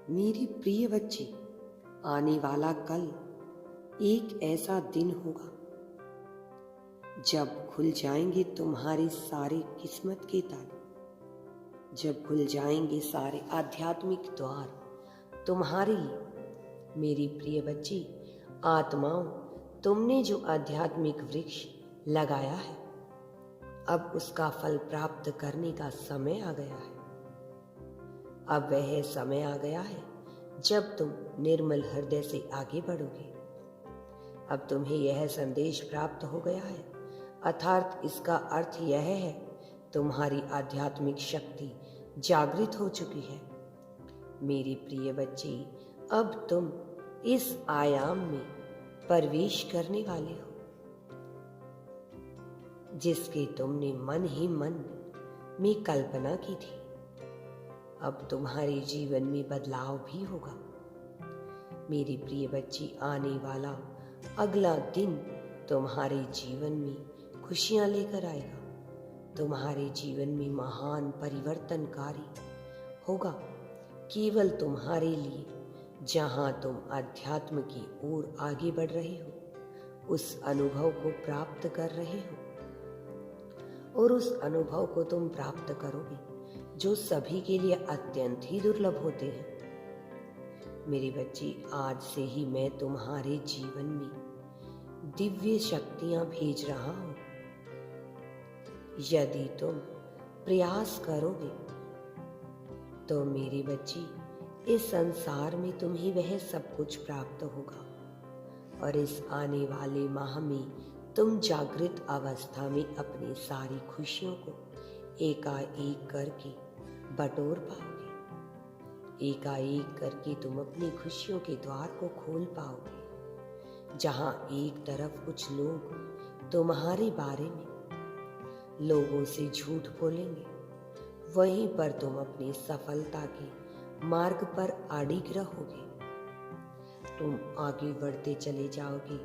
मेरी प्रिय बच्ची, आने वाला कल एक ऐसा दिन होगा जब खुल जाएंगे तुम्हारे सारे किस्मत के ताले, जब खुल जाएंगे सारे आध्यात्मिक द्वार तुम्हारे लिए। मेरी प्रिय बच्ची आत्माओं, तुमने जो आध्यात्मिक वृक्ष लगाया है, अब उसका फल प्राप्त करने का समय आ गया है। अब वह समय आ गया है जब तुम निर्मल हृदय से आगे बढ़ोगे। अब तुम्हें यह संदेश प्राप्त हो गया है, अर्थात इसका अर्थ यह है तुम्हारी आध्यात्मिक शक्ति जागृत हो चुकी है। मेरी प्रिय बच्ची, अब तुम इस आयाम में प्रवेश करने वाले हो जिसकी तुमने मन ही मन में कल्पना की थी। अब तुम्हारे जीवन में बदलाव भी होगा। मेरी प्रिय बच्ची, आने वाला अगला दिन तुम्हारे जीवन में खुशियां लेकर आएगा। तुम्हारे जीवन में महान परिवर्तनकारी होगा, केवल तुम्हारे लिए। जहां तुम अध्यात्म की ओर आगे बढ़ रहे हो, उस अनुभव को प्राप्त कर रहे हो, और उस अनुभव को तुम प्राप्त करोगे जो सभी के लिए अत्यंत ही दुर्लभ होते हैं। मेरी बच्ची, आज से ही मैं तुम्हारे जीवन में दिव्य शक्तियां भेज रहा हूं। यदि तुम प्रयास करोगे तो मेरी बच्ची, इस संसार में तुम्हें वह सब कुछ प्राप्त होगा, और इस आने वाले माह में तुम जागृत अवस्था में अपनी सारी खुशियों को एकाएक करके बटोर पाओगे। एकाएक करके तुम अपनी खुशियों के द्वार को खोल पाओगे। जहां एक तरफ कुछ लोग तुम्हारे बारे में लोगों से झूठ बोलेंगे, वहीं पर तुम अपनी सफलता के मार्ग पर अडिग रहोगे। तुम आगे बढ़ते चले जाओगे,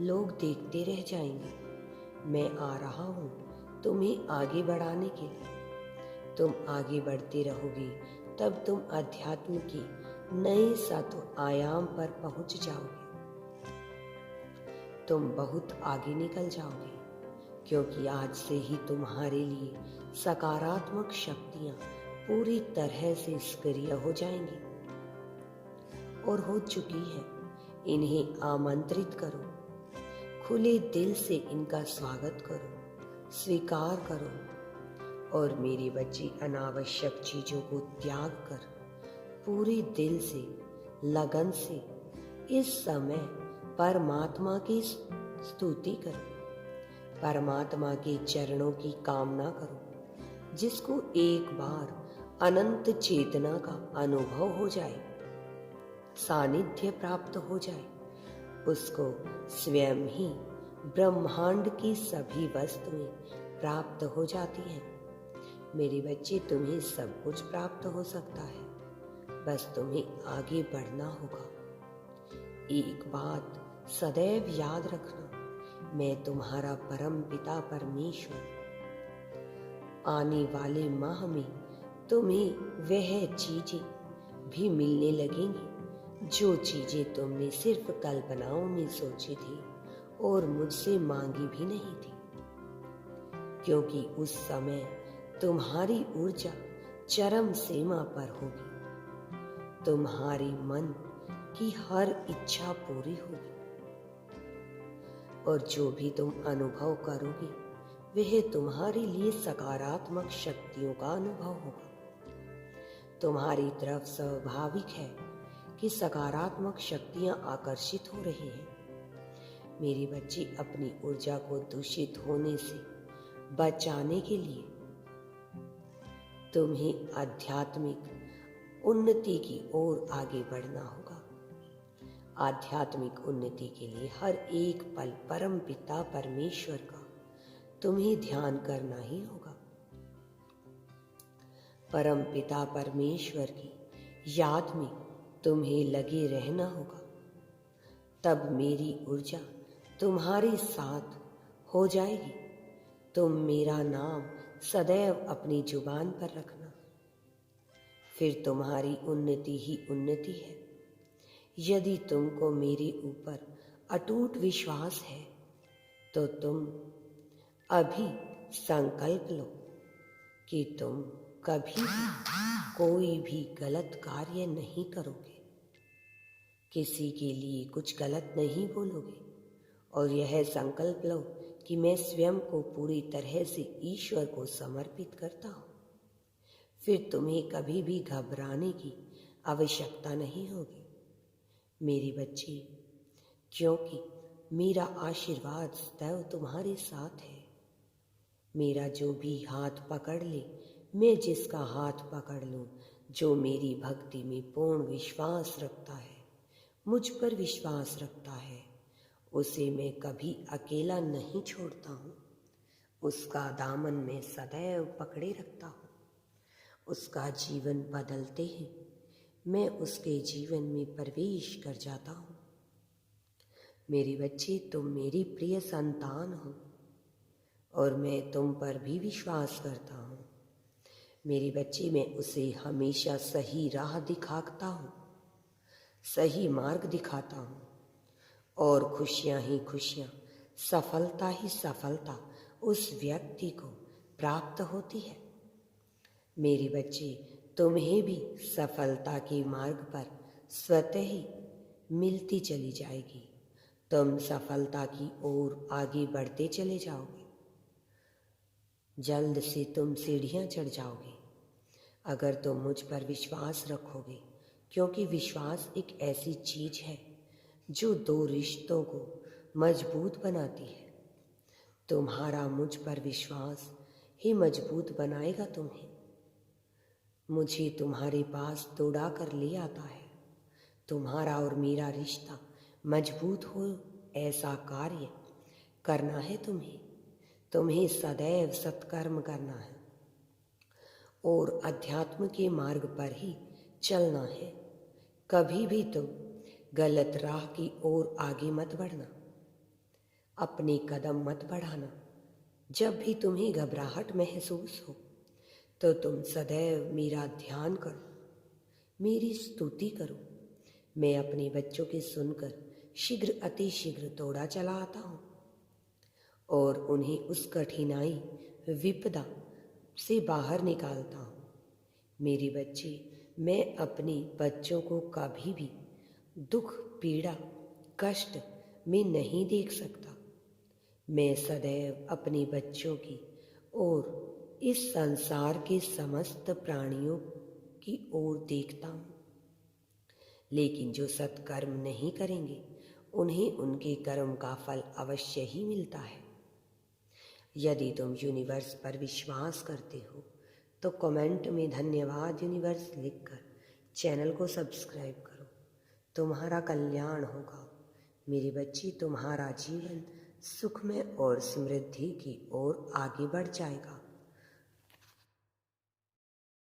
लोग देखते रह जाएंगे। मैं आ रहा हूं तुम्हें आगे बढ़ाने के लिए। तुम आगे बढ़ते रहोगे, तब तुम अध्यात्म के नए सत्व आयाम पर पहुंच जाओगे। तुम बहुत आगे निकल जाओगे, क्योंकि आज से ही तुम्हारे लिए सकारात्मक शक्तियां पूरी तरह से सक्रिय हो जाएंगी और हो चुकी है। इन्हें आमंत्रित करो, खुले दिल से इनका स्वागत करो, स्वीकार करो, और मेरी बच्ची, अनावश्यक चीजों को त्याग कर पूरे दिल से, लगन से इस समय परमात्मा की स्तुति करो, परमात्मा के चरणों की कामना करो, जिसको एक बार अनंत चेतना का अनुभव हो जाए, सानिध्य प्राप्त हो जाए, उसको स्वयं ही ब्रह्मांड की सभी वस्तुएं प्राप्त हो जाती हैं। मेरे बच्चे, तुम्हें सब कुछ प्राप्त हो सकता है, बस तुम्हें आगे बढ़ना होगा। एक बात सदैव याद रखना, मैं तुम्हारा परम पिता परमेश्वर आने वाले माह में तुम्हें वह चीजें भी मिलने लगेंगी जो चीजें तुमने सिर्फ कल्पनाओं में सोची थी और मुझसे मांगी भी नहीं थी, क्योंकि उस समय तुम्हारी ऊर्जा चरम सीमा पर होगी। तुम्हारी मन की हर इच्छा पूरी होगी, और जो भी तुम अनुभव करोगे वह तुम्हारे लिए सकारात्मक शक्तियों का अनुभव होगा। तुम्हारी तरफ स्वाभाविक है कि सकारात्मक शक्तियां आकर्षित हो रही हैं। मेरी बच्ची, अपनी ऊर्जा को दूषित होने से बचाने के लिए तुम्हें आध्यात्मिक उन्नति की ओर आगे बढ़ना होगा। आध्यात्मिक उन्नति के लिए हर एक पल परम पिता परमेश्वर का तुम्हें ध्यान करना ही होगा। परम पिता परमेश्वर की याद में तुम्हें लगे रहना होगा। तब मेरी ऊर्जा तुम्हारे साथ हो जाएगी। तुम मेरा नाम सदैव अपनी जुबान पर रखना। फिर तुम्हारी उन्नति ही उन्नति है। यदि तुमको मेरे ऊपर अटूट विश्वास है तो तुम अभी संकल्प लो कि तुम कभी भी कोई भी गलत कार्य नहीं करोगे, किसी के लिए कुछ गलत नहीं बोलोगे, और यह संकल्प लो कि मैं स्वयं को पूरी तरह से ईश्वर को समर्पित करता हूँ। फिर तुम्हें कभी भी घबराने की आवश्यकता नहीं होगी मेरी बच्ची, क्योंकि मेरा आशीर्वाद सदैव तुम्हारे साथ है। मेरा जो भी हाथ पकड़ ले, मैं जिसका हाथ पकड़ लूँ, जो मेरी भक्ति में पूर्ण विश्वास रखता है, मुझ पर विश्वास रखता है, उसे मैं कभी अकेला नहीं छोड़ता हूँ। उसका दामन में सदैव पकड़े रखता हूँ। उसका जीवन बदलते ही मैं उसके जीवन में प्रवेश कर जाता हूँ। मेरी बच्ची, तुम मेरी प्रिय संतान हो और मैं तुम पर भी विश्वास करता हूँ। मेरी बच्ची, मैं उसे हमेशा सही राह दिखाता हूँ, सही मार्ग दिखाता हूँ, और खुशियाँ ही खुशियाँ, सफलता ही सफलता उस व्यक्ति को प्राप्त होती है। मेरी बच्ची, तुम्हें भी सफलता के मार्ग पर स्वतः ही मिलती चली जाएगी। तुम सफलता की ओर आगे बढ़ते चले जाओगे। जल्द से तुम सीढ़ियाँ चढ़ जाओगे अगर तुम मुझ पर विश्वास रखोगे, क्योंकि विश्वास एक ऐसी चीज है जो दो रिश्तों को मजबूत बनाती है। तुम्हारा मुझ पर विश्वास ही मजबूत बनाएगा तुम्हें। मुझे तुम्हारे पास दौड़ा कर ले आता है। तुम्हारा और मेरा रिश्ता मजबूत हो, ऐसा कार्य करना है तुम्हें। तुम्हें सदैव सत्कर्म करना है और अध्यात्म के मार्ग पर ही चलना है। कभी भी तुम गलत राह की ओर आगे मत बढ़ना, अपने कदम मत बढ़ाना। जब भी तुम्हें घबराहट महसूस हो तो तुम सदैव मेरा ध्यान करो, मेरी स्तुति करो। मैं अपने बच्चों के सुनकर शीघ्र अति शीघ्र दौड़ा चला आता हूँ और उन्हें उस कठिनाई विपदा से बाहर निकालता हूँ। मेरी बच्ची, मैं अपने बच्चों को कभी भी दुख, पीड़ा, कष्ट में नहीं देख सकता। मैं सदैव अपने बच्चों की और इस संसार के समस्त प्राणियों की ओर देखता हूँ। लेकिन जो सत्कर्म नहीं करेंगे, उन्हें उनके कर्म का फल अवश्य ही मिलता है। यदि तुम यूनिवर्स पर विश्वास करते हो तो कमेंट में धन्यवाद यूनिवर्स लिखकर चैनल को सब्सक्राइब करो। तुम्हारा कल्याण होगा मेरी बच्ची। तुम्हारा जीवन सुखमय और समृद्धि की ओर आगे बढ़ जाएगा।